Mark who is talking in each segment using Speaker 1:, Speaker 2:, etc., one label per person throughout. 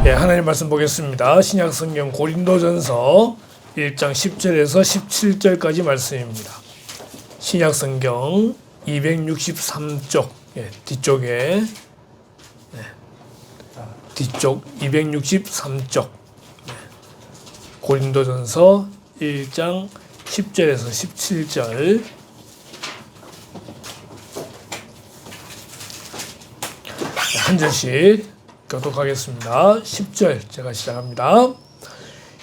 Speaker 1: 네, 하나님 말씀 보겠습니다. 신약성경 고린도전서 1장 10절에서 17절까지 말씀입니다. 신약성경 263쪽 뒤쪽에 뒤쪽 263쪽 고린도전서 1장 10절에서 17절 한 절씩 교독하겠습니다. 10절 제가 시작합니다.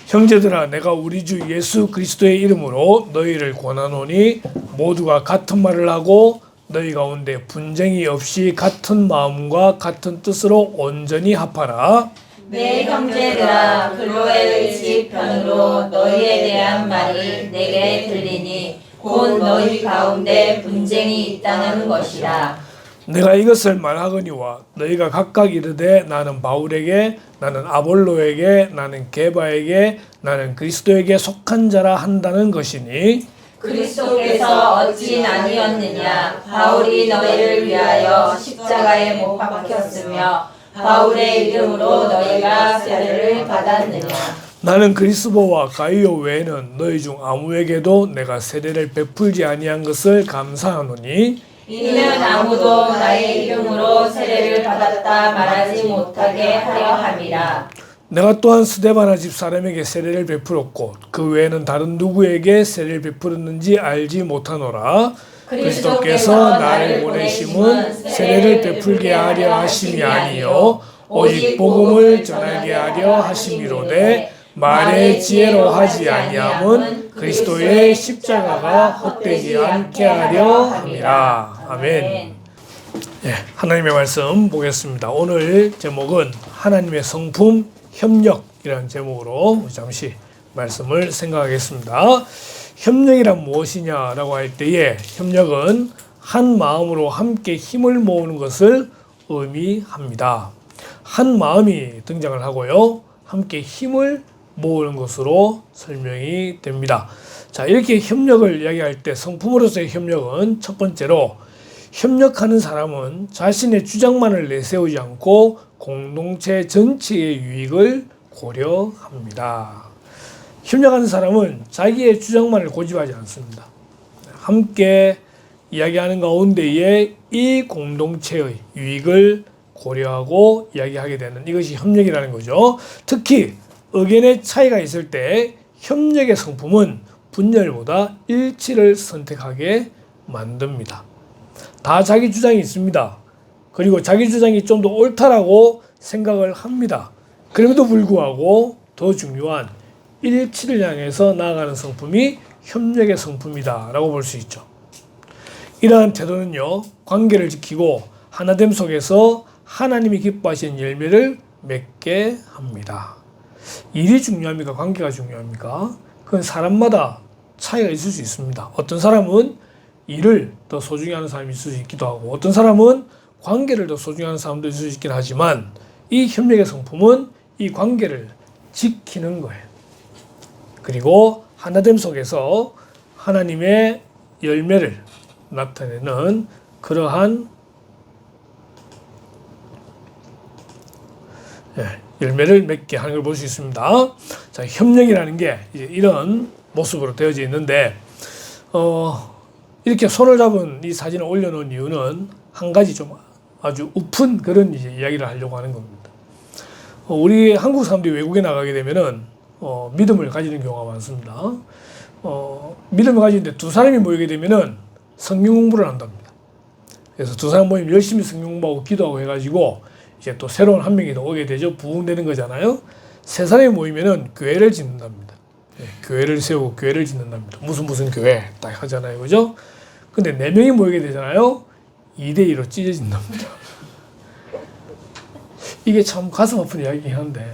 Speaker 1: 형제들아, 내가 우리 주 예수 그리스도의 이름으로 너희를 권하노니 모두가 같은 말을 하고 너희 가운데 분쟁이 없이 같은 마음과 같은 뜻으로 온전히 합하라.
Speaker 2: 내 형제들아, 글로의 집 편으로 너희에 대한 말이 내게 들리니 곧 너희 가운데 분쟁이 있다는 것이라.
Speaker 1: 내가 이것을 말하거니와 너희가 각각 이르되 나는 바울에게, 나는 아볼로에게, 나는 게바에게, 나는 그리스도에게 속한 자라 한다는 것이니
Speaker 2: 그리스도께서 어찌 아니었느냐. 바울이 너희를 위하여 십자가에 못 박혔으며 바울의 이름으로 너희가 세례를 받았느냐.
Speaker 1: 나는 그리스도와 가이오 외에는 너희 중 아무에게도 내가 세례를 베풀지 아니한 것을 감사하노니
Speaker 2: 이는 아무도 나의 이름으로 세례를 받았다 말하지 못하게 하려 함이라.
Speaker 1: 내가 또한 스데바나 집 사람에게 세례를 베풀었고 그 외에는 다른 누구에게 세례를 베풀었는지 알지 못하노라. 그리스도께서 나를 보내심은 세례를 베풀게 하려 하심이 아니요 오직 복음을 전하게 하려 하심이로되 말의 지혜로 하지 아니함은 그리스도의 십자가가 헛되지 않게 하려 함이라. 아멘. 네, 하나님의 말씀 보겠습니다. 오늘 제목은 하나님의 성품 협력이라는 제목으로 잠시 말씀을 생각하겠습니다. 협력이란 무엇이냐라고 할 때에 협력은 한 마음으로 함께 힘을 모으는 것을 의미합니다. 한 마음이 등장을 하고요. 함께 힘을 모으는 것으로 설명이 됩니다. 자, 이렇게 협력을 이야기할 때 성품으로서의 협력은 첫 번째로 협력하는 사람은 자신의 주장만을 내세우지 않고 공동체 전체의 유익을 고려합니다. 협력하는 사람은 자기의 주장만을 고집하지 않습니다. 함께 이야기하는 가운데에 이 공동체의 유익을 고려하고 이야기하게 되는 이것이 협력이라는 거죠. 특히 의견의 차이가 있을 때 협력의 성품은 분열보다 일치를 선택하게 만듭니다. 다 자기 주장이 있습니다. 그리고 자기 주장이 좀 더 옳다라고 생각을 합니다. 그럼에도 불구하고 더 중요한 일치를 향해서 나아가는 성품이 협력의 성품이다 라고 볼 수 있죠. 이러한 태도는요, 관계를 지키고 하나됨 속에서 하나님이 기뻐하시는 열매를 맺게 합니다. 일이 중요합니까? 관계가 중요합니까? 그건 사람마다 차이가 있을 수 있습니다. 어떤 사람은 일을 더 소중히 하는 사람이 있을 수 있기도 하고 어떤 사람은 관계를 더 소중히 하는 사람도 있을 수 있긴 하지만 이 협력의 성품은 이 관계를 지키는 거예요. 그리고 하나됨 속에서 하나님의 열매를 나타내는 그러한 열매를 맺게 하는 걸 볼 수 있습니다. 자, 협력이라는 게 이제 이런 모습으로 되어져 있는데 이렇게 손을 잡은 이 사진을 올려놓은 이유는 한 가지 좀 아주 우픈 그런 이제 이야기를 하려고 하는 겁니다. 우리 한국 사람들이 외국에 나가게 되면은 믿음을 가지는 경우가 많습니다. 믿음을 가지는데 두 사람이 모이게 되면은 성경 공부를 한답니다. 그래서 두 사람 모이면 열심히 성경 공부하고 기도하고 해가지고 이제 또 새로운 한 명이 더 오게 되죠. 부흥되는 거잖아요. 세 사람이 모이면은 교회를 짓는답니다. 교회를 세우고 교회를 짓는답니다. 무슨 교회 딱 하잖아요. 그죠? 근데 네 명이 모이게 되잖아요. 2대2로 찢어진답니다. 이게 참 가슴 아픈 이야기긴 한데,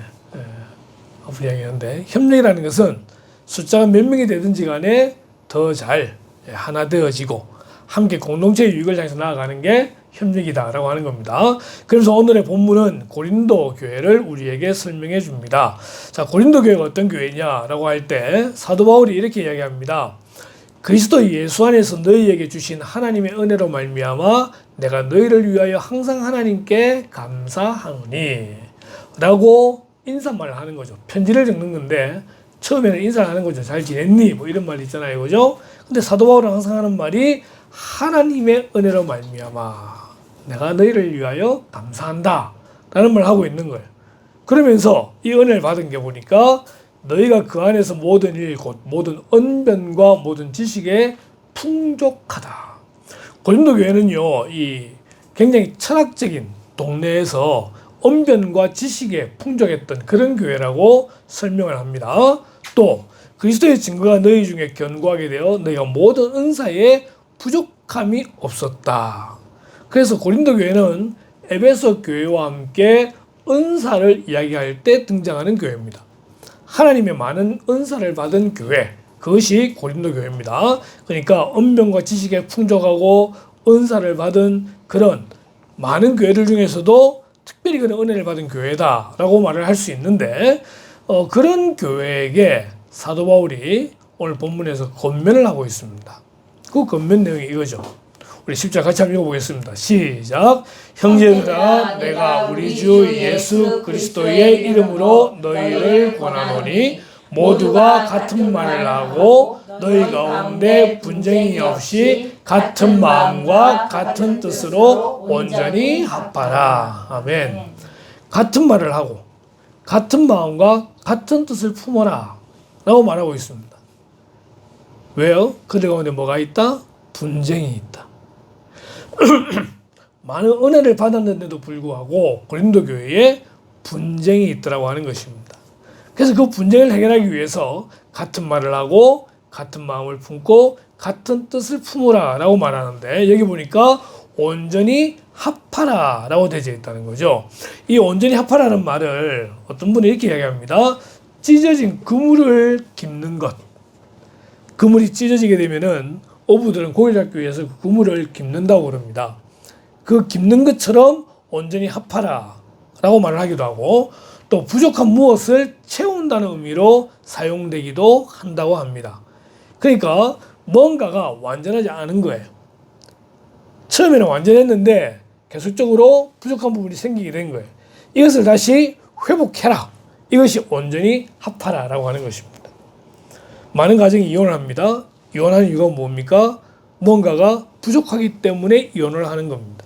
Speaker 1: 아픈 이야기긴 한데, 협력이라는 것은 숫자가 몇 명이 되든지 간에 더 잘 하나 되어지고 함께 공동체의 유익을 향해서 나아가는 게 협력이다라고 하는 겁니다. 그래서 오늘의 본문은 고린도 교회를 우리에게 설명해 줍니다. 자, 고린도 교회가 어떤 교회냐라고 할 때 사도 바울이 이렇게 이야기합니다. 그리스도 예수 안에서 너희에게 주신 하나님의 은혜로 말미암아 내가 너희를 위하여 항상 하나님께 감사하노니 라고 인사말을 하는 거죠. 편지를 적는 건데 처음에는 인사를 하는 거죠. 잘 지냈니? 뭐 이런 말이 있잖아요. 그죠? 근데 사도 바울은 항상 하는 말이 하나님의 은혜로 말미암아 내가 너희를 위하여 감사한다 라는 말을 하고 있는 거예요. 그러면서 이 은혜를 받은 게 보니까 너희가 그 안에서 모든 일 곧 모든 언변과 모든 지식에 풍족하다. 고린도 교회는요, 이 굉장히 철학적인 동네에서 언변과 지식에 풍족했던 그런 교회라고 설명을 합니다. 또 그리스도의 증거가 너희 중에 견고하게 되어 너희가 모든 은사에 부족함이 없었다. 그래서 고린도 교회는 에베소 교회와 함께 은사를 이야기할 때 등장하는 교회입니다. 하나님의 많은 은사를 받은 교회, 그것이 고린도 교회입니다. 그러니까 언변과 지식에 풍족하고 은사를 받은 그런 많은 교회들 중에서도 특별히 그런 은혜를 받은 교회다라고 말을 할 수 있는데 그런 교회에게 사도 바울이 오늘 본문에서 권면을 하고 있습니다. 그 권면 내용이 이거죠. 우리 10절 같이 한번 읽어보겠습니다. 시작. 형제들아 내가 우리 주 예수 그리스도의 이름으로 너희를 권하노니 모두가 같은 말을 하고 너희 가운데 분쟁이 없이 같은 마음과 같은 뜻으로 온전히 합하라. 아멘. 같은 말을 하고 같은 마음과 같은 뜻을 품어라 라고 말하고 있습니다. 왜요? 그들 가운데 뭐가 있다? 분쟁이 있다. 많은 은혜를 받았는데도 불구하고 고린도 교회에 분쟁이 있더라고 하는 것입니다. 그래서 그 분쟁을 해결하기 위해서 같은 말을 하고 같은 마음을 품고 같은 뜻을 품으라 라고 말하는데 여기 보니까 온전히 합하라 라고 되어 있다는 거죠. 이 온전히 합하라는 말을 어떤 분이 이렇게 이야기합니다. 찢어진 그물을 깁는 것. 그물이 찢어지게 되면은 어부들은 고기를 잡기 위해서 그 그물을 깁는다고 그럽니다. 그 깁는 것처럼 온전히 합하라 라고 말을 하기도 하고 또 부족한 무엇을 채운다는 의미로 사용되기도 한다고 합니다. 그러니까 뭔가가 완전하지 않은 거예요. 처음에는 완전했는데 계속적으로 부족한 부분이 생기게 된 거예요. 이것을 다시 회복해라. 이것이 온전히 합하라 라고 하는 것입니다. 많은 가정이 이혼을 합니다. 이혼하는 이유가 뭡니까? 뭔가가 부족하기 때문에 이혼을 하는 겁니다.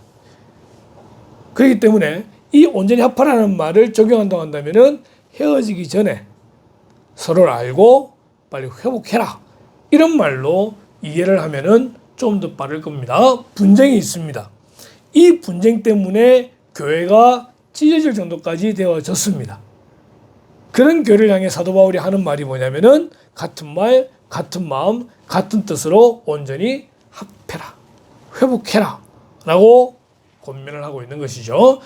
Speaker 1: 그렇기 때문에 이 온전히 합하라는 말을 적용한다고 한다면은 헤어지기 전에 서로를 알고 빨리 회복해라. 이런 말로 이해를 하면은 좀 더 빠를 겁니다. 분쟁이 있습니다. 이 분쟁 때문에 교회가 찢어질 정도까지 되어졌습니다. 그런 교회를 향해 사도 바울이 하는 말이 뭐냐면은 같은 말, 같은 마음, 같은 뜻으로 온전히 합해라, 회복해라 라고 권면을 하고 있는 것이죠.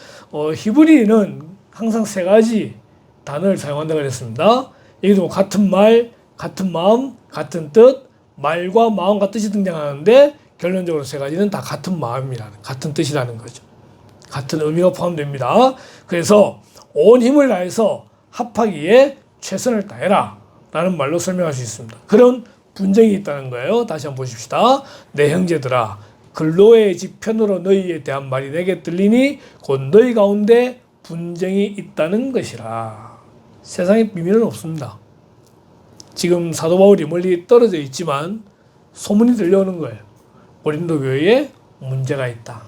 Speaker 1: 히브리는 항상 세 가지 단어를 사용한다고 했습니다. 여기도 같은 말, 같은 마음, 같은 뜻, 말과 마음과 뜻이 등장하는데 결론적으로 세 가지는 다 같은 마음이라는, 같은 뜻이라는 거죠. 같은 의미가 포함됩니다. 그래서 온 힘을 다해서 합하기에 최선을 다해라 라는 말로 설명할 수 있습니다. 그런 분쟁이 있다는 거예요. 다시 한번 보십시다. 내 형제들아 글로의 집 편으로 너희에 대한 말이 내게 들리니 곧 너희 가운데 분쟁이 있다는 것이라. 세상에 비밀은 없습니다. 지금 사도 바울이 멀리 떨어져 있지만 소문이 들려오는 거예요. 고린도 교회에 문제가 있다.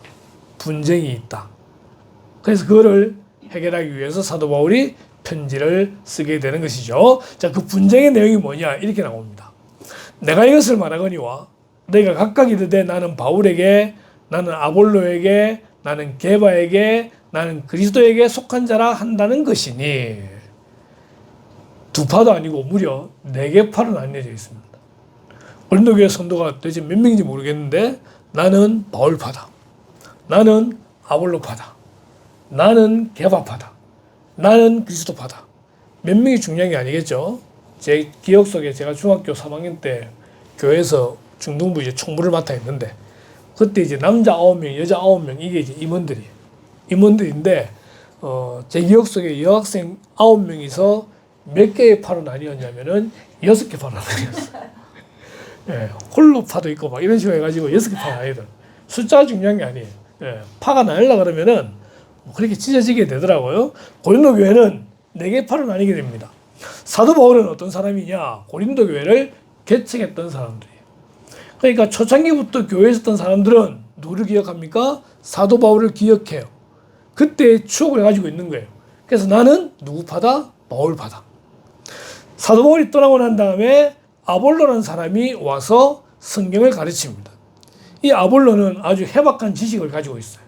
Speaker 1: 분쟁이 있다. 그래서 그거를 해결하기 위해서 사도 바울이 편지를 쓰게 되는 것이죠. 자, 그 분쟁의 내용이 뭐냐? 이렇게 나옵니다. 내가 이것을 말하거니와 너희가 각각 이르되 나는 바울에게, 나는 아볼로에게, 나는 게바에게, 나는 그리스도에게 속한 자라 한다는 것이니. 두 파도 아니고 무려 4개 파로 나뉘어져 있습니다. 고린도 교회 성도가 도대체 몇 명인지 모르겠는데 나는 바울파다, 나는 아볼로파다, 나는 게바파다, 나는 그리스도파다. 몇 명이 중요한 게 아니겠죠. 제 기억 속에 제가 중학교 3학년 때 교회에서 중등부 이제 총무를 맡아 했는데 그때 이제 남자 9명, 여자 9명 이게 이제 임원들인데 제 기억 속에 여학생 9명이서 몇 개의 파로 나뉘었냐면은 6개 파로 나뉘었어요. 예, 홀로 파도 있고 막 이런 식으로 해가지고 6개 파가 나뉘거든. 숫자가 중요한 게 아니에요. 예, 파가 나뉘려 그러면은 그렇게 찢어지게 되더라고요. 고린도 교회는 4개 파로 나뉘게 됩니다. 사도 바울은 어떤 사람이냐? 고린도 교회를 개척했던 사람들이에요. 그러니까 초창기부터 교회에 있었던 사람들은 누구를 기억합니까? 사도 바울을 기억해요. 그때의 추억을 가지고 있는 거예요. 그래서 나는 누구 파다? 바울 파다. 사도 바울이 떠나고 난 다음에 아볼로라는 사람이 와서 성경을 가르칩니다. 이 아볼로는 아주 해박한 지식을 가지고 있어요.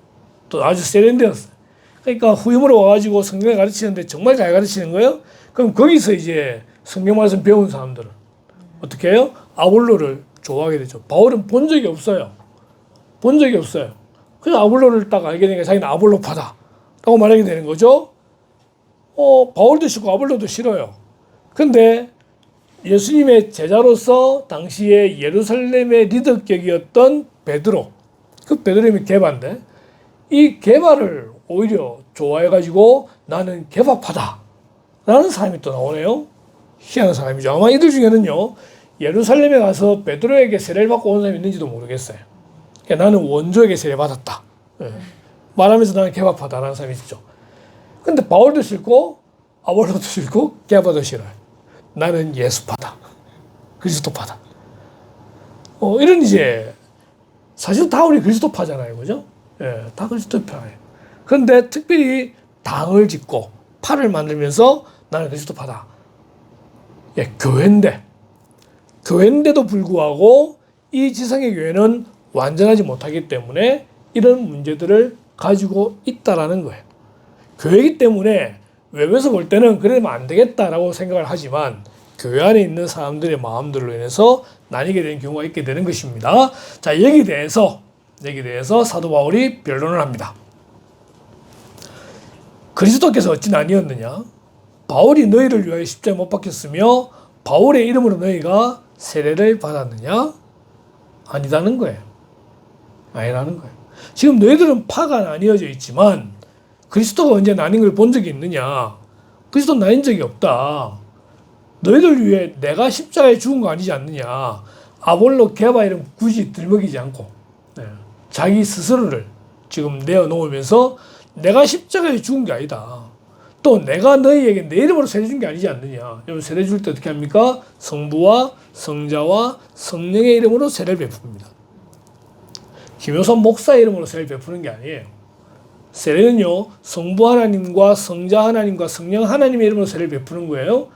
Speaker 1: 또 아주 세련되었어요. 그러니까 후임으로 와가지고 성경을 가르치는데 정말 잘 가르치는 거예요. 그럼 거기서 이제 성경 말씀 배운 사람들은 어떻게 해요? 아볼로를 좋아하게 되죠. 바울은 본 적이 없어요. 본 적이 없어요. 그래서 아볼로를 딱 알게 되니까 자기는 아볼로파다 라고 말하게 되는 거죠. 바울도 싫고 아볼로도 싫어요. 근데 예수님의 제자로서 당시에 예루살렘의 리더격이었던 베드로, 그 베드로님이 게바인데 이 게바를 오히려 좋아해가지고 나는 게바파다 라는 사람이 또 나오네요. 희한한 사람이죠. 아마 이들 중에는요 예루살렘에 가서 베드로에게 세례를 받고 온 사람이 있는지도 모르겠어요. 그러니까 나는 원조에게 세례 받았다 말하면서 나는 게바파다라는 사람이 있죠. 근데 바울도 싫고 아볼로도 싫고 게바도 싫어요. 나는 예수파다, 그리스도파다. 이런 이제 사실 다 우리 그리스도파잖아요, 그죠? 예, 다 그리스도파예요. 그런데 특별히 당을 짓고 파를 만들면서 나는 그리스도파다. 예, 교회인데도 불구하고 이 지상의 교회는 완전하지 못하기 때문에 이런 문제들을 가지고 있다라는 거예요. 교회이기 때문에 외부에서 볼 때는 그러면 안 되겠다라고 생각을 하지만 교회 안에 있는 사람들의 마음들로 인해서 나뉘게 되는 경우가 있게 되는 것입니다. 자, 여기에 대해서 사도 바울이 변론을 합니다. 그리스도께서 어찌 나뉘었느냐? 바울이 너희를 위하여 십자가에 못 박혔으며 바울의 이름으로 너희가 세례를 받았느냐? 아니라는 거예요. 아니라는 거예요. 지금 너희들은 파가 나뉘어져 있지만 그리스도가 언제 나뉜 걸 본 적이 있느냐? 그리스도 나뉜 적이 없다. 너희들 위해 내가 십자가에 죽은 거 아니지 않느냐? 아볼로 게바 이름 굳이 들먹이지 않고 자기 스스로를 지금 내어놓으면서 내가 십자가에 죽은 게 아니다. 또 내가 너희에게 내 이름으로 세례 준 게 아니지 않느냐? 여러분 세례 줄 때 어떻게 합니까? 성부와 성자와 성령의 이름으로 세례를 베풉니다. 김효선 목사의 이름으로 세례를 베푸는 게 아니에요. 세례는요 성부 하나님과 성자 하나님과 성령 하나님의 이름으로 세례를 베푸는 거예요.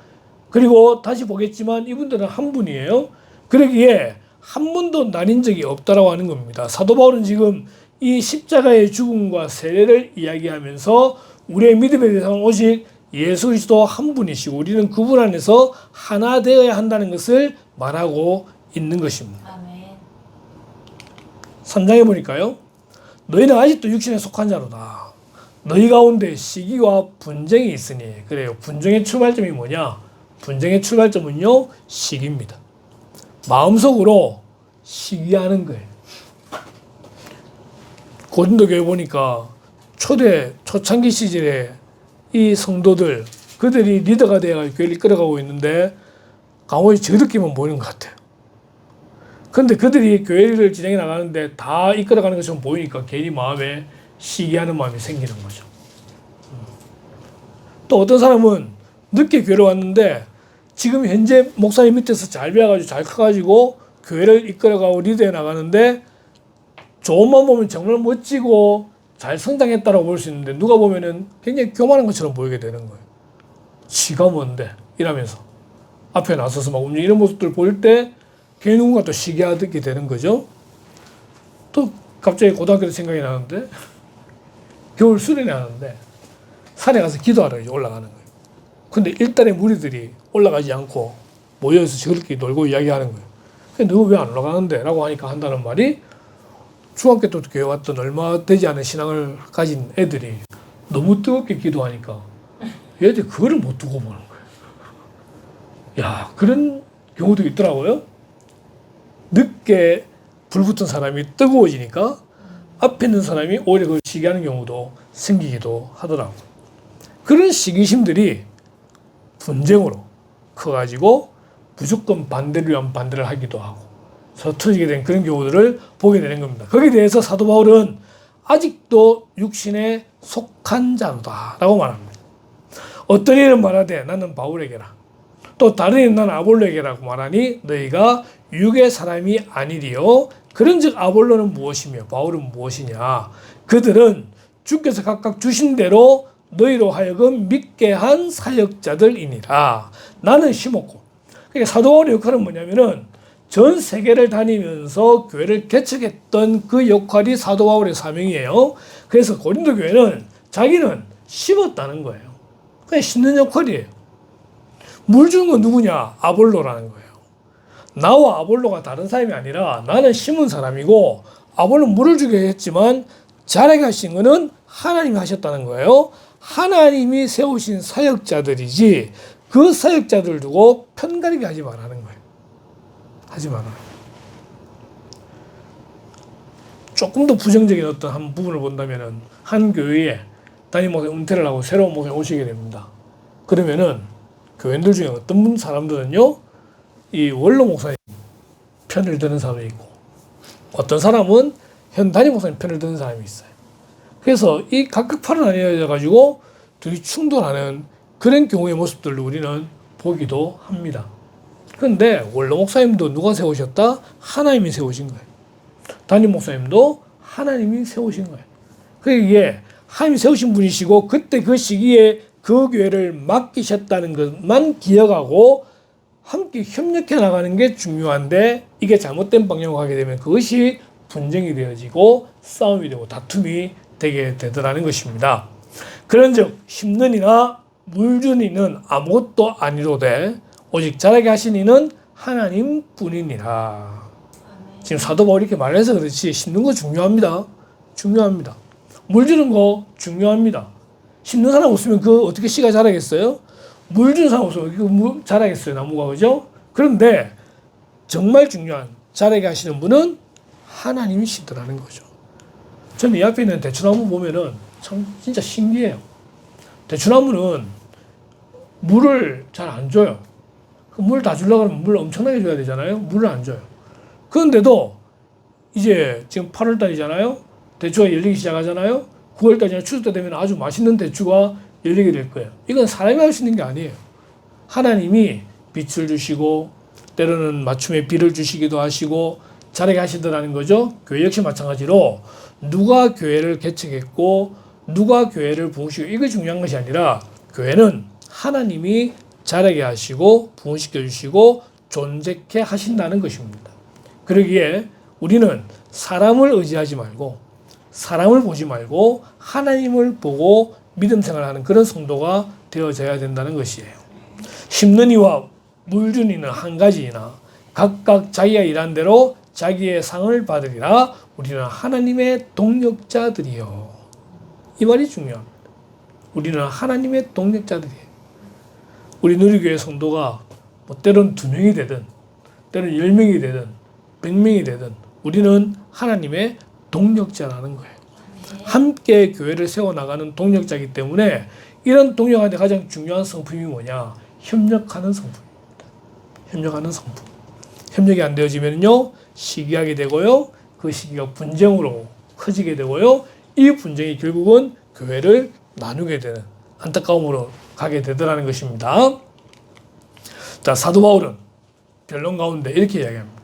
Speaker 1: 그리고 다시 보겠지만 이분들은 한 분이에요. 그러기에 한 번도 나뉜 적이 없다라고 하는 겁니다. 사도 바울은 지금 이 십자가의 죽음과 세례를 이야기하면서 우리의 믿음의 대상은 오직 예수 그리스도 한 분이시고 우리는 그분 안에서 하나 되어야 한다는 것을 말하고 있는 것입니다.
Speaker 2: 아멘.
Speaker 1: 3장에 보니까요. 너희는 아직도 육신에 속한 자로다. 너희 가운데 시기와 분쟁이 있으니. 그래요. 분쟁의 출발점이 뭐냐? 분쟁의 출발점은요. 시기입니다. 마음속으로 시기하는 거예요. 고린도 교회 보니까 초창기 시절에 이 성도들 그들이 리더가 되어 교회를 이끌어가고 있는데 강호의 저 느낌은 보이는 것 같아요. 그런데 그들이 교회를 진행해 나가는데 다 이끌어가는 것처럼 보이니까 괜히 마음에 시기하는 마음이 생기는 거죠. 또 어떤 사람은 늦게 교회를 왔는데 지금 현재 목사님 밑에서 잘 배워가지고 잘 커가지고 교회를 이끌어가고 리드해 나가는데 조금만 보면 정말 멋지고 잘 성장했다고 볼 수 있는데 누가 보면은 굉장히 교만한 것처럼 보이게 되는 거예요. 지가 뭔데? 이러면서 앞에 나서서 막 움직이는 이런 모습들 보일 때 괜히 누군가 또 시기하게 되는 거죠. 또 갑자기 고등학교 때 생각이 나는데 겨울 수련회 하는데 산에 가서 기도하러 올라가는 거예요. 근데 일단의 무리들이 올라가지 않고 모여서 저렇게 놀고 이야기하는 거예요. 근데 너 왜 안 올라가는데? 라고 하니까 한다는 말이 중학교 때 교회 왔던 얼마 되지 않은 신앙을 가진 애들이 너무 뜨겁게 기도하니까 얘들 그거를 못 두고 보는 거예요. 야, 그런 경우도 있더라고요. 늦게 불붙은 사람이 뜨거워지니까 앞에 있는 사람이 오히려 그걸 시기하는 경우도 생기기도 하더라고요. 그런 시기심들이 분쟁으로 커가지고 무조건 반대를 위한 반대를 하기도 하고 서투르게 된 그런 경우들을 보게 되는 겁니다. 거기에 대해서 사도 바울은 아직도 육신에 속한 자로다 라고 말합니다. 어떤 이는 말하되 나는 바울에게라 또 다른 이는 나는 아볼로에게라고 말하니 너희가 육의 사람이 아니리요 그런즉 아볼로는 무엇이며 바울은 무엇이냐 그들은 주께서 각각 주신 대로 너희로 하여금 믿게 한 사역자들이니라. 나는 심었고. 그러니까 사도 바울의 역할은 뭐냐면은 전 세계를 다니면서 교회를 개척했던 그 역할이 사도 바울의 사명이에요. 그래서 고린도 교회는 자기는 심었다는 거예요. 그냥 심는 역할이에요. 물 주는 건 누구냐? 아볼로라는 거예요. 나와 아볼로가 다른 사람이 아니라 나는 심은 사람이고 아볼로는 물을 주게 했지만 자라게 하신 거는 하나님이 하셨다는 거예요. 하나님이 세우신 사역자들이지 그 사역자들 두고 편가르기 하지 말라는 거예요. 하지 마라. 조금 더 부정적인 어떤 한 부분을 본다면은 한 교회에 담임 목사 은퇴를 하고 새로운 목사가 오시게 됩니다. 그러면은 교인들 중에 어떤 사람들은요, 이 원로 목사님 편을 드는 사람이 있고, 어떤 사람은 현 담임 목사님 편을 드는 사람이 있어요. 그래서 이 각각 팔은 나뉘어져 가지고 둘이 충돌하는 그런 경우의 모습들을 우리는 보기도 합니다. 그런데 원로 목사님도 누가 세우셨다? 하나님이 세우신 거예요. 담임 목사님도 하나님이 세우신 거예요. 그게 하나님이 세우신 분이시고 그때 그 시기에 그 교회를 맡기셨다는 것만 기억하고 함께 협력해 나가는 게 중요한데 이게 잘못된 방향으로 가게 되면 그것이 분쟁이 되어지고 싸움이 되고 다툼이 되게 되더라는 것입니다. 그런즉 심는 이나 물준 이는 아무것도 아니로되 오직 자라게 하신 이는 하나님 뿐이니라. 지금 사도 바울이 이렇게 말해서 그렇지 심는 거 중요합니다. 중요합니다. 물 주는 거 중요합니다. 심는 사람 없으면 그 어떻게 씨가 자라겠어요? 물 주는 사람 없으면 그 자라겠어요, 나무가. 그죠? 그런데 정말 중요한 자라게 하시는 분은 하나님이시더라는 거죠. 저는 이 앞에 있는 대추나무 보면은 참 진짜 신기해요. 대추나무는 물을 잘 안 줘요. 물 다 주려고 하면 물 엄청나게 줘야 되잖아요. 물을 안 줘요. 그런데도 이제 지금 8월 달이잖아요. 대추가 열리기 시작하잖아요. 9월까지나 추석 때 되면 아주 맛있는 대추가 열리게 될 거예요. 이건 사람이 할 수 있는 게 아니에요. 하나님이 빛을 주시고 때로는 맞춤의 비를 주시기도 하시고 자라게 하시더라는 거죠. 교회 역시 마찬가지로 누가 교회를 개척했고 누가 교회를 부으시고 이게 중요한 것이 아니라 교회는 하나님이 자라게 하시고 부흥시켜 주시고 존재케 하신다는 것입니다. 그러기에 우리는 사람을 의지하지 말고 사람을 보지 말고 하나님을 보고 믿음 생활하는 그런 성도가 되어져야 된다는 것이에요. 심는 이와 물 준 이는 한 가지이나 각각 자기가 일한 대로 자기의 상을 받으리라. 우리는 하나님의 동력자들이요. 이 말이 중요합니다. 우리는 하나님의 동력자들이에요. 우리 누리교회 성도가 뭐 때론 2명이 되든 때론 10명이 되든 100명이 되든 우리는 하나님의 동력자라는 거예요. 함께 교회를 세워나가는 동력자이기 때문에 이런 동력한테 가장 중요한 성품이 뭐냐? 협력하는 성품입니다. 협력하는 성품. 협력이 안 되어지면요 시기하게 되고요. 그 시기가 분쟁으로 커지게 되고요. 이 분쟁이 결국은 교회를 나누게 되는 안타까움으로 가게 되더라는 것입니다. 자, 사도 바울은 변론 가운데 이렇게 이야기합니다.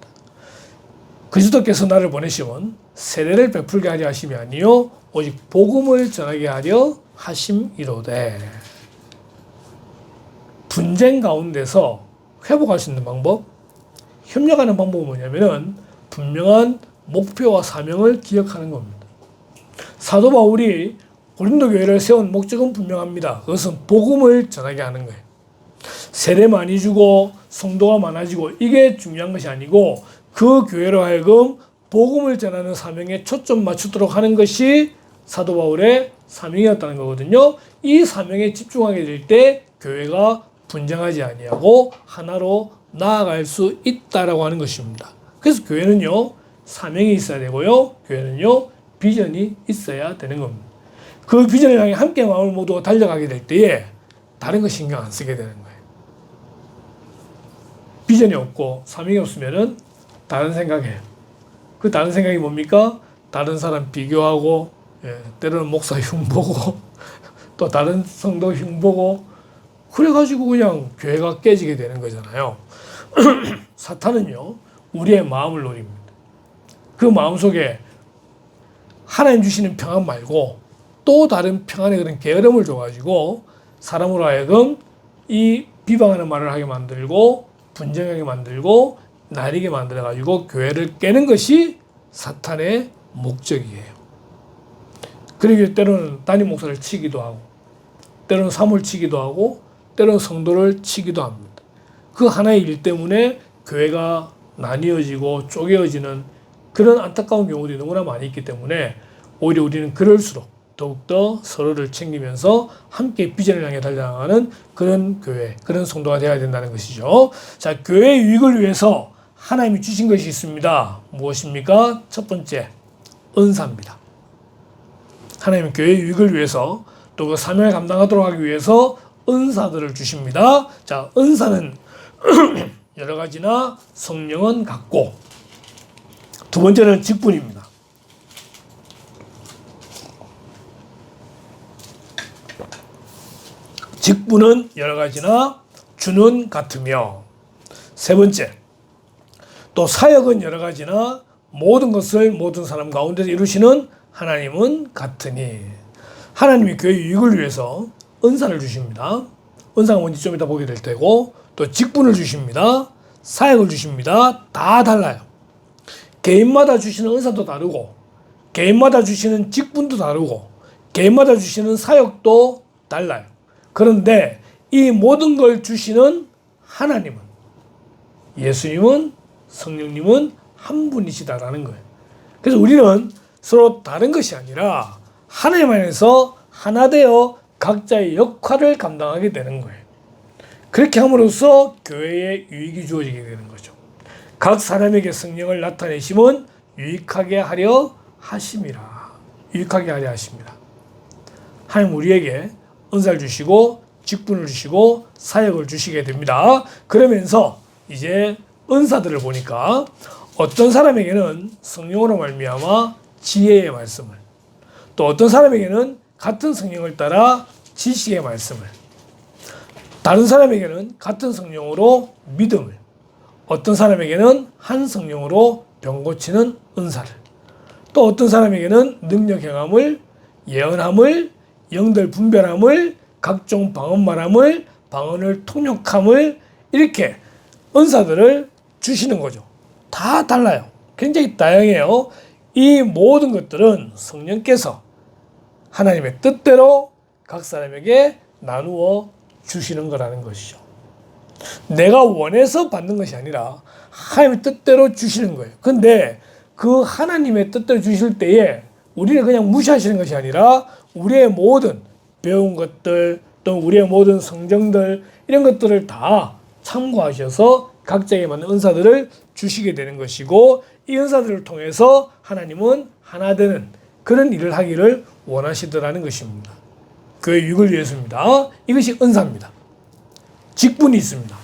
Speaker 1: 그리스도께서 나를 보내심은 세례를 베풀게 하려 하심이 아니요 오직 복음을 전하게 하려 하심이로되. 분쟁 가운데서 회복할 수 있는 방법, 협력하는 방법은 뭐냐면은 분명한 목표와 사명을 기억하는 겁니다. 사도 바울이 고린도 교회를 세운 목적은 분명합니다. 그것은 복음을 전하게 하는 거예요. 세례 많이 주고 성도가 많아지고 이게 중요한 것이 아니고 그 교회로 하여금 복음을 전하는 사명에 초점 맞추도록 하는 것이 사도 바울의 사명이었다는 거거든요. 이 사명에 집중하게 될 때 교회가 분쟁하지 아니하고 하나로 나아갈 수 있다라고 하는 것입니다. 그래서 교회는요 사명이 있어야 되고요. 교회는요 비전이 있어야 되는 겁니다. 그 비전을 향해 함께 마음을 모두 달려가게 될 때에 다른 거 신경 안 쓰게 되는 거예요. 비전이 없고 사명이 없으면은 다른 생각해요. 그 다른 생각이 뭡니까? 다른 사람 비교하고 때로는 목사 흉보고 또 다른 성도 흉보고 그래가지고 그냥 교회가 깨지게 되는 거잖아요. 사탄은요, 우리의 마음을 노립니다. 그 마음속에 하나님 주시는 평안 말고 또 다른 평안의 그런 게으름을 줘가지고 사람으로 하여금 이 비방하는 말을 하게 만들고 분쟁하게 만들고 나뉘게 만들어가지고 교회를 깨는 것이 사탄의 목적이에요. 그리고 때로는 담임 목사를 치기도 하고 때로는 사모를 치기도 하고 때로는 성도를 치기도 합니다. 그 하나의 일 때문에 교회가 나뉘어지고 쪼개어지는 그런 안타까운 경우들이 너무나 많이 있기 때문에 오히려 우리는 그럴수록 더욱더 서로를 챙기면서 함께 비전을 향해 달려나가는 그런 교회, 그런 성도가 되어야 된다는 것이죠. 자, 교회의 유익을 위해서 하나님이 주신 것이 있습니다. 무엇입니까? 첫 번째, 은사입니다. 하나님은 교회의 유익을 위해서 또 그 사명을 감당하도록 하기 위해서 은사들을 주십니다. 자, 은사는 여러 가지나 성령은 같고 두 번째는 직분입니다. 직분은 여러 가지나 주는 같으며 세 번째, 또 사역은 여러 가지나 모든 것을 모든 사람 가운데서 이루시는 하나님은 같으니 하나님이 교회의 유익을 위해서 은사를 주십니다. 은사가 뭔지 좀 이따 보게 될 테고 또 직분을 주십니다. 사역을 주십니다. 다 달라요. 개인마다 주시는 은사도 다르고 개인마다 주시는 직분도 다르고 개인마다 주시는 사역도 달라요. 그런데 이 모든 걸 주시는 하나님은 예수님은 성령님은 한 분이시다라는 거예요. 그래서 우리는 서로 다른 것이 아니라 하나님 안에서 하나 되어 각자의 역할을 감당하게 되는 거예요. 그렇게 함으로써 교회에 유익이 주어지게 되는 거죠. 각 사람에게 성령을 나타내심은 유익하게 하려 하심이라. 유익하게 하려 하십니다. 하나님 우리에게 은사를 주시고 직분을 주시고 사역을 주시게 됩니다. 그러면서 이제 은사들을 보니까 어떤 사람에게는 성령으로 말미암아 지혜의 말씀을 또 어떤 사람에게는 같은 성령을 따라 지식의 말씀을 다른 사람에게는 같은 성령으로 믿음을 어떤 사람에게는 한 성령으로 병 고치는 은사를 또 어떤 사람에게는 능력 행함을 예언함을 영들 분별함을 각종 방언 말함을 방언을 통역함을 이렇게 은사들을 주시는 거죠. 다 달라요. 굉장히 다양해요. 이 모든 것들은 성령께서 하나님의 뜻대로 각 사람에게 나누어 주시는 거라는 것이죠. 내가 원해서 받는 것이 아니라 하나님의 뜻대로 주시는 거예요. 근데 그 하나님의 뜻대로 주실 때에 우리를 그냥 무시하시는 것이 아니라 우리의 모든 배운 것들 또 우리의 모든 성정들 이런 것들을 다 참고하셔서 각자에게 맞는 은사들을 주시게 되는 것이고 이 은사들을 통해서 하나님은 하나 되는 그런 일을 하기를 원하시더라는 것입니다. 교회 유익을 위해서입니다. 이것이 은사입니다. 직분이 있습니다.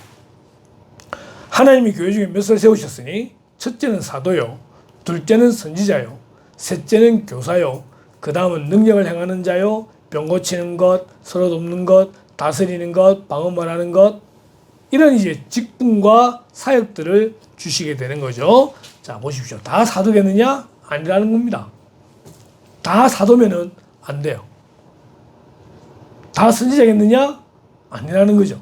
Speaker 1: 하나님이 교회 중에 몇을 세우셨으니 첫째는 사도요, 둘째는 선지자요, 셋째는 교사요, 그 다음은 능력을 행하는 자요, 병 고치는 것, 서로 돕는 것, 다스리는 것, 방언 말하는 것 이런 이제 직분과 사역들을 주시게 되는 거죠. 자 보십시오. 다 사도겠느냐? 아니라는 겁니다. 다 사도면은 안 돼요. 다 선지자겠느냐? 아니라는 거죠.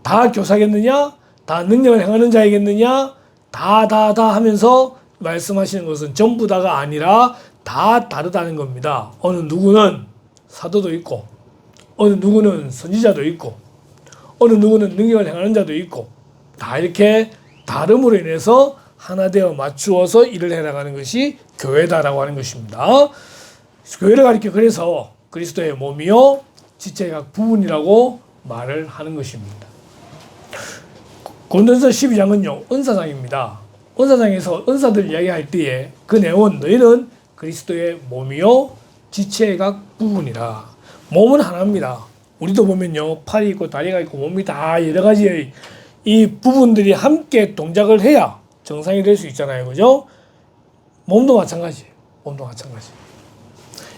Speaker 1: 다 교사겠느냐? 다 능력을 행하는 자이겠느냐? 다 하면서 말씀하시는 것은 전부 다가 아니라 다 다르다는 겁니다. 어느 누구는 사도도 있고 어느 누구는 선지자도 있고 어느 누구는 능력을 행하는 자도 있고 다 이렇게 다름으로 인해서 하나 되어 맞추어서 일을 해나가는 것이 교회다라고 하는 것입니다. 교회를 가리켜 그래서 그리스도의 몸이요 지체의 각 부분이라고 말을 하는 것입니다. 고린도전서 12장은요 은사장입니다. 은사장에서 은사들 이야기할 때에 그 내용은 너희는 그리스도의 몸이요 지체의 각 부분이라. 몸은 하나입니다. 우리도 보면요 팔이 있고 다리가 있고 몸이 다 여러 가지의 이 부분들이 함께 동작을 해야 정상이 될 수 있잖아요. 그죠? 몸도 마찬가지예요. 몸도 마찬가지.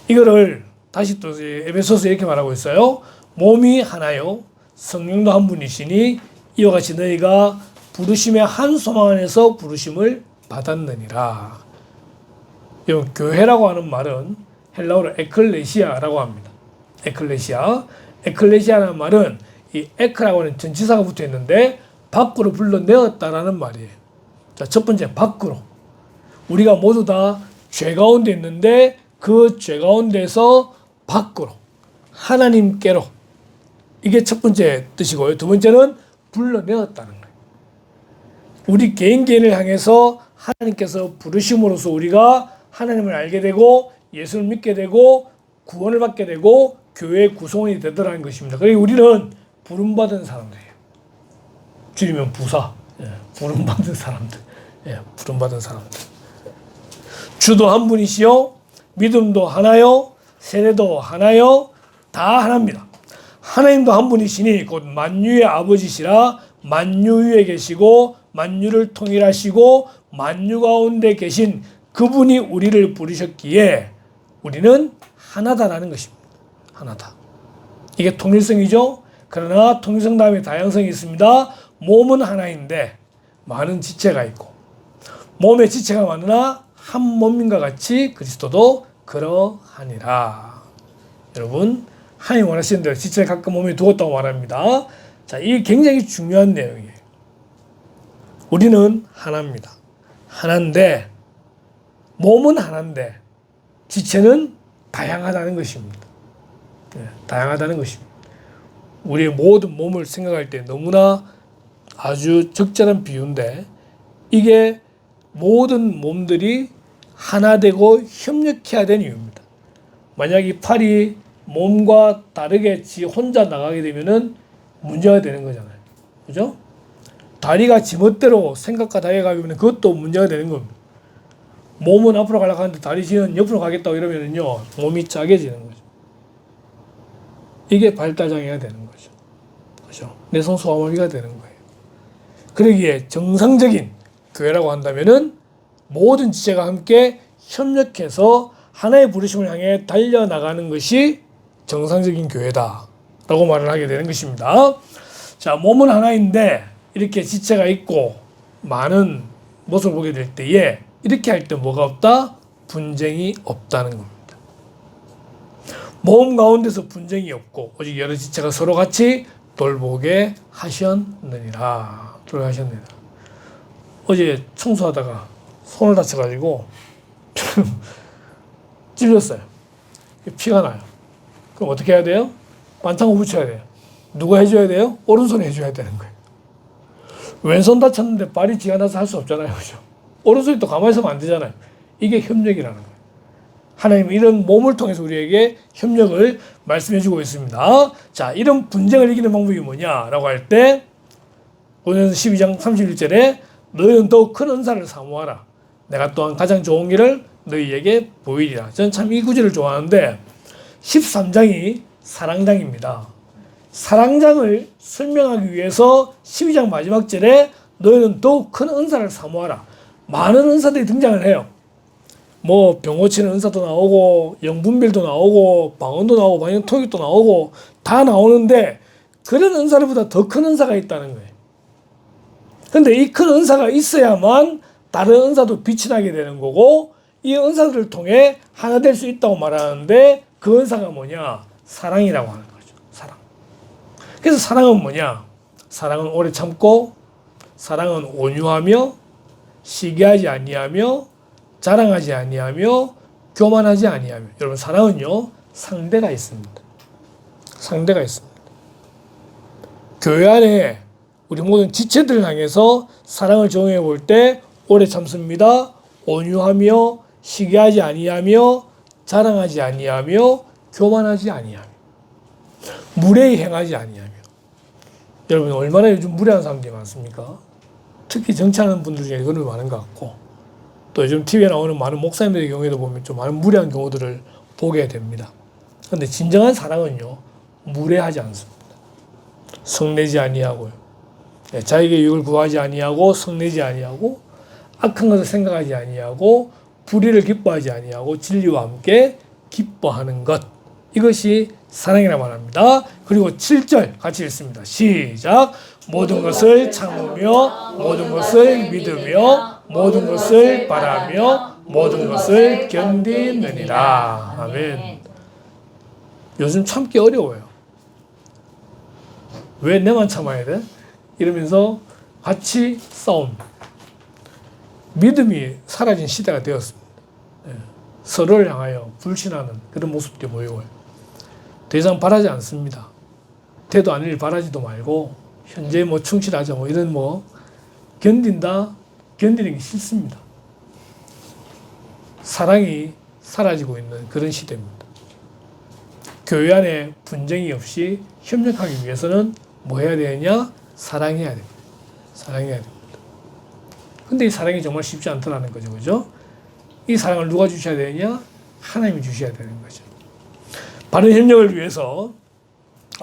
Speaker 1: 이거를 다시 또 에베소서 이렇게 말하고 있어요. 몸이 하나요. 성령도 한 분이시니 이와 같이 너희가 부르심의 한 소망 안에서 부르심을 받았느니라. 여러분, 교회라고 하는 말은 헬라어로 에클레시아라고 합니다. 에클레시아. 에클레시아라는 말은 이 에크라고 하는 전치사가 붙어 있는데 밖으로 불러내었다라는 말이에요. 자, 첫 번째, 밖으로. 우리가 모두 다 죄 가운데 있는데 그 죄 가운데서 밖으로, 하나님께로. 이게 첫 번째 뜻이고요. 두 번째는 불러내었다는 거예요. 우리 개인을 향해서 하나님께서 부르심으로써 우리가 하나님을 알게 되고 예수를 믿게 되고 구원을 받게 되고 교회의 구성원이 되더라는 것입니다. 그리고 우리는 부름받은 사람들이에요. 줄이면 부사. 부름받은 사람들. 부름받은 사람들. 주도 한 분이시요, 믿음도 하나요, 세례도 하나요, 다 하나입니다. 하나님도 한 분이시니 곧 만유의 아버지시라. 만유 위에 계시고 만유를 통일하시고 만유 가운데 계신 그분이 우리를 부르셨기에 우리는 하나다라는 것입니다. 하나다. 이게 통일성이죠. 그러나 통일성 다음에 다양성이 있습니다. 몸은 하나인데 많은 지체가 있고, 몸의 지체가 많으나 한 몸인과 같이 그리스도도 그러하니라. 여러분, 하나님 원하시는 대로 지체를 각각 몸에 두었다고 말합니다. 자, 이게 굉장히 중요한 내용이에요. 우리는 하나입니다. 하나인데, 몸은 하나인데 지체는 다양하다는 것입니다. 다양하다는 것입니다. 우리의 모든 몸을 생각할 때 너무나 아주 적절한 비유인데, 이게 모든 몸들이 하나 되고 협력해야 되는 이유입니다. 만약 이 팔이 몸과 다르게 지 혼자 나가게 되면은 문제가 되는 거잖아요. 그죠? 다리가 지멋대로 생각과 다르게 가면 그것도 문제가 되는 겁니다. 몸은 앞으로 가려고 하는데 다리 지는 옆으로 가겠다고 이러면은요, 몸이 짜게지는 거죠. 이게 발달장애가 되는 거죠. 그죠? 내성 소화마비가 되는 거예요. 그러기에 정상적인 교회라고 한다면은 모든 지체가 함께 협력해서 하나의 부르심을 향해 달려나가는 것이 정상적인 교회다라고 말을 하게 되는 것입니다. 자, 몸은 하나인데 이렇게 지체가 있고 많은 모습을 보게 될 때에 이렇게 할 때 뭐가 없다? 분쟁이 없다는 겁니다. 몸 가운데서 분쟁이 없고 오직 여러 지체가 서로 같이 돌보게 하셨느니라. 어제 청소하다가 손을 다쳐가지고 찔렸어요. 피가 나요. 그럼 어떻게 해야 돼요? 반창고 붙여야 돼요. 누가 해줘야 돼요? 오른손이 해줘야 되는 거예요. 왼손 다쳤는데 발이 지가 나서 할 수 없잖아요. 그죠? 오른손이 또 가만히 있으면 안 되잖아요. 이게 협력이라는 거예요. 하나님은 이런 몸을 통해서 우리에게 협력을 말씀해주고 있습니다. 자, 이런 분쟁을 이기는 방법이 뭐냐라고 할 때 고린도서 12장 31절에 너희는 더욱 큰 은사를 사모하라. 내가 또한 가장 좋은 길을 너희에게 보이리라. 저는 참 이 구절을 좋아하는데 13장이 사랑장입니다. 사랑장을 설명하기 위해서 12장 마지막 절에 너희는 더욱 큰 은사를 사모하라. 많은 은사들이 등장을 해요. 뭐 병 고치는 은사도 나오고 영분별도 나오고 방언도 나오고 방언 통역도 나오고 다 나오는데 그런 은사들보다 더 큰 은사가 있다는 거예요. 근데 이 큰 은사가 있어야만 다른 은사도 빛이 나게 되는 거고 이 은사들을 통해 하나 될 수 있다고 말하는데 그 은사가 뭐냐? 사랑이라고 하는 거죠. 사랑. 그래서 사랑은 뭐냐? 사랑은 오래 참고, 사랑은 온유하며, 시기하지 아니하며, 자랑하지 아니하며, 교만하지 아니하며. 여러분, 사랑은요, 상대가 있습니다. 상대가 있습니다. 교회 안에 우리 모든 지체들을 향해서 사랑을 적용해 볼 때 오래 참습니다. 온유하며, 시기하지 아니하며, 자랑하지 아니하며, 교만하지 아니하며, 무례히 행하지 아니하며. 여러분, 얼마나 요즘 무례한 사람들이 많습니까? 특히 정치하는 분들 중에 그런 게 많은 것 같고, 또 요즘 TV에 나오는 많은 목사님들의 경우에도 보면 좀 많은 무례한 경우들을 보게 됩니다. 그런데 진정한 사랑은요, 무례하지 않습니다. 성내지 아니하고요. 자에게 유익을 구하지 아니하고, 성내지 아니하고, 악한 것을 생각하지 아니하고, 불의를 기뻐하지 아니하고, 진리와 함께 기뻐하는 것. 이것이 사랑이라 말합니다. 그리고 7절 같이 읽습니다. 시작. 모든 것을 참으며 모든 것을 믿으며 모든 것을 바라며 모든 것을 견디느니라. 아멘. 요즘 참기 어려워요. 왜 내만 참아야 돼? 이러면서 같이 싸움. 믿음이 사라진 시대가 되었습니다. 서로를 향하여 불신하는 그런 모습들이 보이고요. 더 이상 바라지 않습니다. 되도 않을 일 바라지도 말고 현재 충실하자 이런 견디는 게 싫습니다. 사랑이 사라지고 있는 그런 시대입니다. 교회 안에 분쟁이 없이 협력하기 위해서는 뭐 해야 되느냐? 사랑해야 됩니다. 사랑해야 됩니다. 근데 이 사랑이 정말 쉽지 않더라는 거죠. 그죠? 이 사랑을 누가 주셔야 되느냐? 하나님이 주셔야 되는 거죠. 바른 협력을 위해서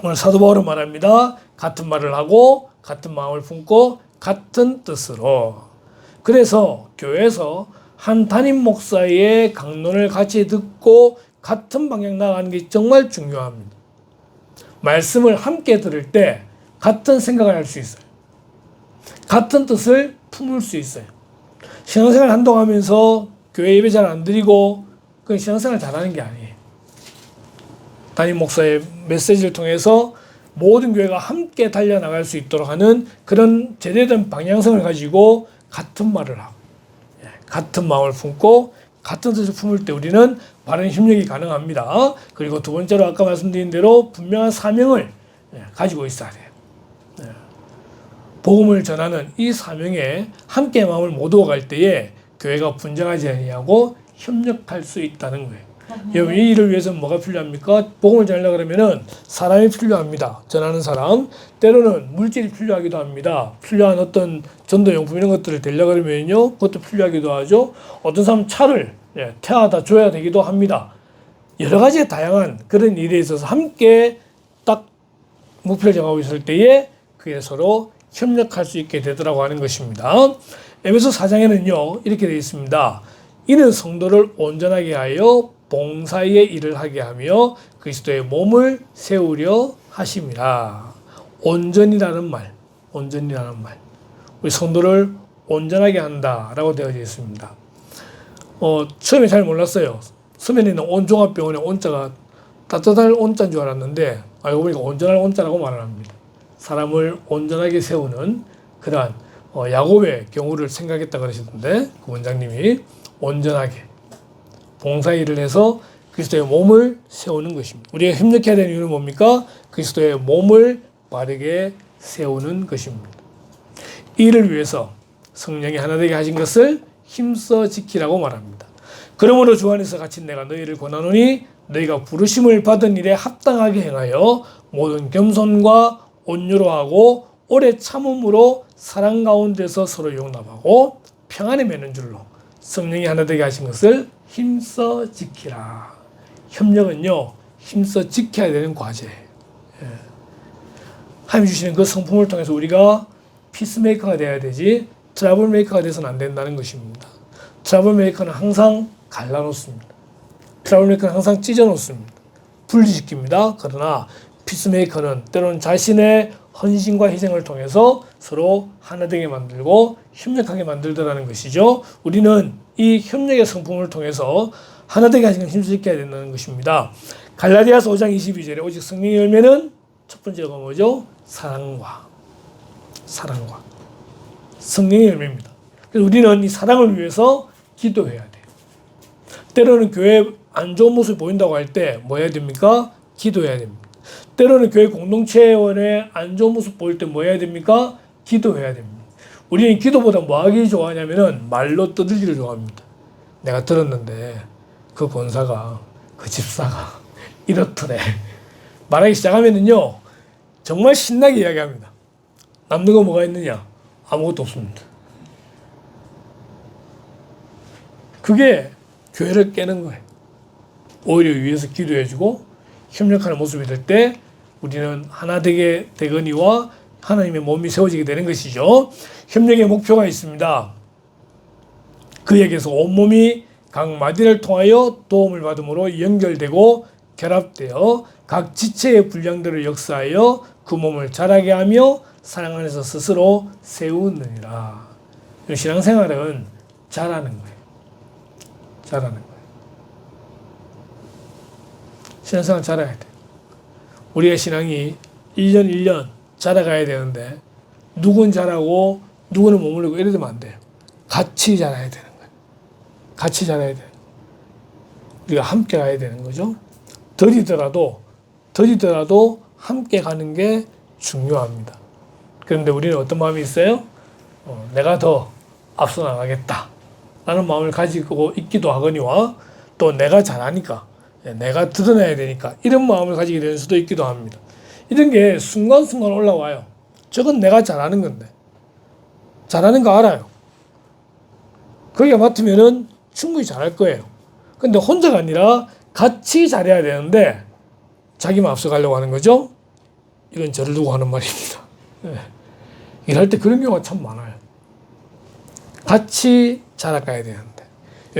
Speaker 1: 오늘 사도 바울은 말합니다. 같은 말을 하고 같은 마음을 품고 같은 뜻으로. 그래서 교회에서 한 담임 목사의 강론을 같이 듣고 같은 방향 나가는 게 정말 중요합니다. 말씀을 함께 들을 때 같은 생각을 할 수 있어요. 같은 뜻을 품을 수 있어요. 신앙생활 한동안 하면서 교회 예배 잘 안 드리고 그건 신앙생활 잘하는 게 아니에요. 담임 목사의 메시지를 통해서 모든 교회가 함께 달려나갈 수 있도록 하는 그런 제대된 방향성을 가지고 같은 말을 하고 같은 마음을 품고 같은 뜻을 품을 때 우리는 바른 협력이 가능합니다. 그리고 두 번째로 아까 말씀드린 대로 분명한 사명을 가지고 있어야 돼요. 복음을 전하는 이 사명에 함께 마음을 모두어 갈 때에 교회가 분쟁하지 아니하고 협력할 수 있다는 거예요. 여러분 이 일을 위해서는 뭐가 필요합니까? 복음을 전하려고 그러면은 사람이 필요합니다. 전하는 사람. 때로는 물질이 필요하기도 합니다. 필요한 어떤 전도용품 이런 것들을 되려고 그러면요. 그것도 필요하기도 하죠. 어떤 사람은 차를 태워다 줘야 되기도 합니다. 여러 가지 다양한 그런 일에 있어서 함께 딱 목표를 정하고 있을 때에 그게 서로 협력할 수 있게 되더라고 하는 것입니다. 에베소 4장에는요. 이렇게 되어 있습니다. 이는 성도를 온전하게 하여 봉사의 일을 하게 하며 그리스도의 몸을 세우려 하심이라. 온전이라는 말. 우리 성도를 온전하게 한다라고 되어져 있습니다. 처음에 잘 몰랐어요. 서면에 있는 온종합병원의 온자가 따뜻할 온자인 줄 알았는데 알고 보니까 온전할 온자라고 말을 합니다. 사람을 온전하게 세우는 그러한 야곱의 경우를 생각했다 그러시던데 그 원장님이 온전하게 봉사일을 해서 그리스도의 몸을 세우는 것입니다. 우리가 협력해야 되는 이유는 뭡니까? 그리스도의 몸을 바르게 세우는 것입니다. 이 일을 위해서 성령이 하나 되게 하신 것을 힘써 지키라고 말합니다. 그러므로 주 안에서 갇힌 내가 너희를 권하노니 너희가 부르심을 받은 일에 합당하게 행하여 모든 겸손과 온유로 하고 오래 참음으로 사랑 가운데서 서로 용납하고 평안에 맺는 줄로 성령이 하나 되게 하신 것을 힘써 지키라. 협력은요, 힘써 지켜야 되는 과제예요. 하나님 주시는 그 성품을 통해서 우리가 피스메이커가 돼야 되지 트러블 메이커가 돼서는 안 된다는 것입니다. 트러블 메이커는 항상 갈라놓습니다. 트러블 메이커는 항상 찢어놓습니다. 분리시킵니다. 그러나 피스메이커는 때로는 자신의 헌신과 희생을 통해서 서로 하나 되게 만들고 협력하게 만들더라는 것이죠. 우리는 이 협력의 성품을 통해서 하나 되게 하시는 힘쓰게 해야 된다는 것입니다. 갈라디아서 5장 22절에 오직 성령의 열매는 첫 번째가 뭐죠? 사랑과 성령의 열매입니다. 그래서 우리는 이 사랑을 위해서 기도해야 돼요. 때로는 교회 안 좋은 모습을 보인다고 할 때 뭐 해야 됩니까? 기도해야 됩니다. 때로는 교회 공동체원의 안 좋은 모습 보일 때 뭐 해야 됩니까? 기도해야 됩니다. 우리는 기도보다 뭐 하기 좋아하냐면은 말로 떠들기를 좋아합니다. 내가 들었는데 그 권사가 그 집사가 이렇더래. 말하기 시작하면은요 정말 신나게 이야기합니다. 남는 거 뭐가 있느냐? 아무것도 없습니다. 그게 교회를 깨는 거예요. 오히려 위에서 기도해주고 협력하는 모습이 될 때 우리는 하나 되게 되거니와 하나님의 몸이 세워지게 되는 것이죠. 협력의 목표가 있습니다. 그에게서 온몸이 각 마디를 통하여 도움을 받음으로 연결되고 결합되어 각 지체의 분량들을 역사하여 그 몸을 자라게 하며 사랑 안에서 스스로 세우느니라. 신앙생활은 자라는 거예요. 자라는 거예요. 신앙생활 자라야 돼. 우리의 신앙이 1년 1년 자라가야 되는데 누군 자라고 누구는 머무르고 이러면 안 돼요. 같이 자라야 되는 거예요. 같이 자라야 돼요. 우리가 함께 가야 되는 거죠. 더디더라도 함께 가는 게 중요합니다. 그런데 우리는 어떤 마음이 있어요? 내가 더 앞서 나가겠다 라는 마음을 가지고 있기도 하거니와 또 내가 잘하니까 내가 드러나야 되니까 이런 마음을 가지게 되는 수도 있기도 합니다. 이런 게 순간순간 올라와요. 저건 내가 잘하는 건데 잘하는 거 알아요. 거기가 맡으면은 충분히 잘할 거예요. 근데 혼자가 아니라 같이 잘해야 되는데 자기만 앞서가려고 하는 거죠. 이건 저를 두고 하는 말입니다. 일할 때 그런 경우가 참 많아요. 같이 자라가야 되는데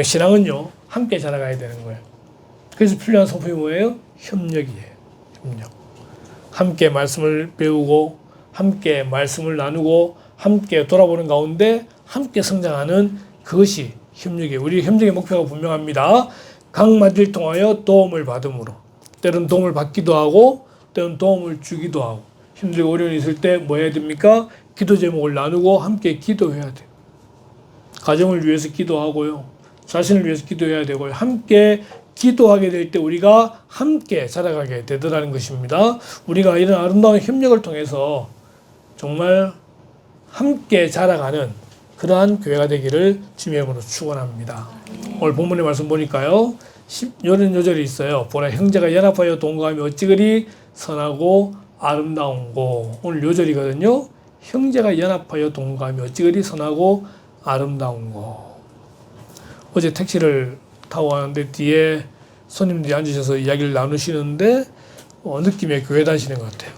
Speaker 1: 신앙은요 함께 자라가야 되는 거예요. 그래서 필요한 성품이 뭐예요? 협력이에요. 협력. 함께 말씀을 배우고 함께 말씀을 나누고 함께 돌아보는 가운데 함께 성장하는 그것이 협력이에요. 우리 협력의 목표가 분명합니다. 각마디를 통하여 도움을 받음으로 때로는 도움을 받기도 하고 때로는 도움을 주기도 하고 힘들고 어려움이 있을 때 뭐 해야 됩니까? 기도 제목을 나누고 함께 기도해야 돼요. 가정을 위해서 기도하고요. 자신을 위해서 기도해야 되고요. 함께 기도하게 될 때 우리가 함께 자라가게 되더라는 것입니다. 우리가 이런 아름다운 협력을 통해서 정말 함께 자라가는 그러한 교회가 되기를 주님의 이름으로 축원합니다. 오늘 본문의 말씀 보니까요. 이런 요절이 있어요. 보라 형제가 연합하여 동거하며 어찌 그리 선하고 아름다운고. 오늘 요절이거든요. 형제가 연합하여 동거하며 어찌 그리 선하고 아름다운고. 어제 택시를 타고 가는데 뒤에 손님들이 앉으셔서 이야기를 나누시는데 느낌의 교회 다니시는 것 같아요.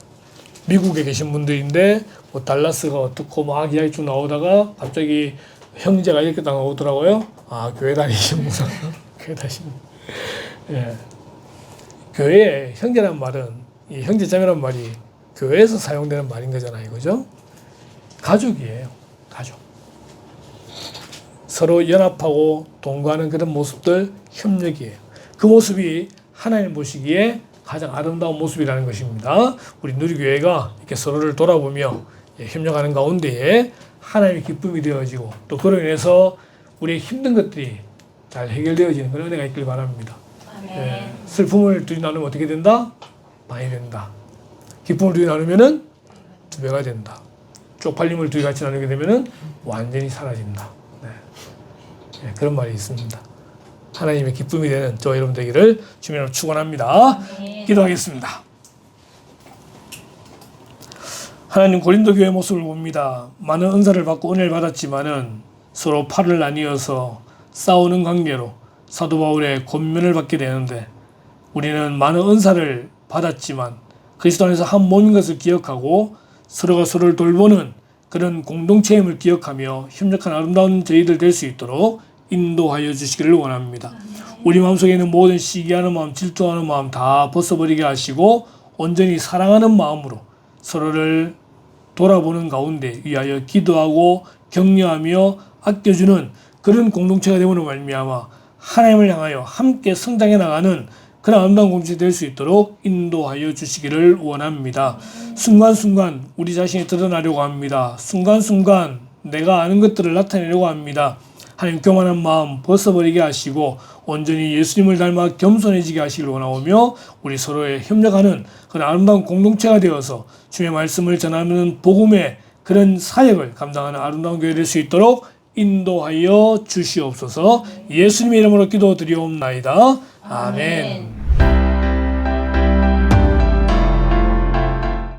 Speaker 1: 미국에 계신 분들인데 뭐 달라스가 어떻고 막 이야기 쭉 나오다가 갑자기 형제가 이렇게 나오더라고요. 아 교회 다니시는구나. 교회 다니시는. 예. 교회에 형제란 말은 이 형제자매란 말이 교회에서 사용되는 말인 거잖아요, 그죠? 가족이에요, 가족. 서로 연합하고 동거하는 그런 모습들 협력이에요. 그 모습이 하나님 보시기에 가장 아름다운 모습이라는 것입니다. 우리 누리교회가 이렇게 서로를 돌아보며 협력하는 가운데에 하나님의 기쁨이 되어지고 또 그로 인해서 우리의 힘든 것들이 잘 해결되어지는 그런 은혜가 있길 바랍니다. 예, 슬픔을 둘이 나누면 어떻게 된다? 많이 된다. 기쁨을 둘이 나누면은 2배가 된다. 쪽팔림을 둘이 같이 나누게 되면은 완전히 사라진다. 네, 그런 말이 있습니다. 하나님의 기쁨이 되는 저와 여러분 되기를 주님으로 축원합니다. 기도하겠습니다. 하나님 고린도 교회 모습을 봅니다. 많은 은사를 받고 은혜를 받았지만은 서로 팔을 나뉘어서 싸우는 관계로 사도 바울의 권면을 받게 되는데 우리는 많은 은사를 받았지만 그리스도 안에서 한 몸인 것을 기억하고 서로가 서로를 돌보는 그런 공동체임을 기억하며 협력한 아름다운 저희들 될 수 있도록 인도하여 주시기를 원합니다. 우리 마음속에 있는 모든 시기하는 마음, 질투하는 마음 다 벗어버리게 하시고 온전히 사랑하는 마음으로 서로를 돌아보는 가운데 위하여 기도하고 격려하며 아껴주는 그런 공동체가 되므로 말미암아 하나님을 향하여 함께 성장해 나가는 그런 아름다운 공동체 될 수 있도록 인도하여 주시기를 원합니다. 순간순간 우리 자신이 드러나려고 합니다. 순간순간 내가 아는 것들을 나타내려고 합니다. 하나님 교만한 마음 벗어버리게 하시고 온전히 예수님을 닮아 겸손해지게 하시길 원하오며 우리 서로의 협력하는 그런 아름다운 공동체가 되어서 주의 말씀을 전하는 복음의 그런 사역을 감당하는 아름다운 교회 될 수 있도록 인도하여 주시옵소서. 예수님의 이름으로 기도드리옵나이다. 아멘.